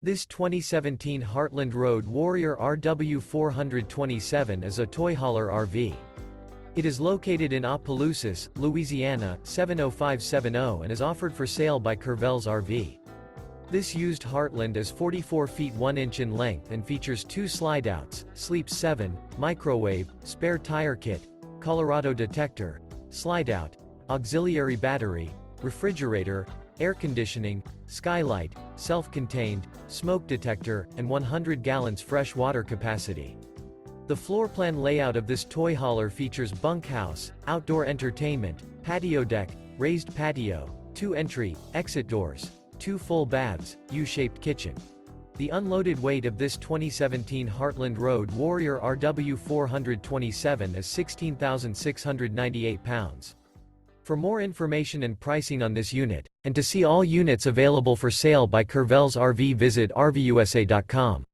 This 2017 Heartland Road Warrior RW 427 is a toy hauler RV. It is located in Opelousas, Louisiana, 70570 and is offered for sale by Courvelle's RV. This used Heartland is 44 feet 1 inch in length and features 2 slideouts, Sleep 7, microwave, spare tire kit, Colorado Detector, Slideout, auxiliary battery, refrigerator, air conditioning, Skylight, self-contained, smoke detector, and 100 gallons fresh water capacity. The floor plan layout of this toy hauler features bunkhouse, outdoor entertainment, patio deck, raised patio, 2 entry, exit doors, 2 full baths, U-shaped kitchen. The unloaded weight of this 2017 Heartland Road Warrior RW 427 is 16,698 pounds. For more information and pricing on this unit, and to see all units available for sale by Courvelle's RV, visit RVUSA.com.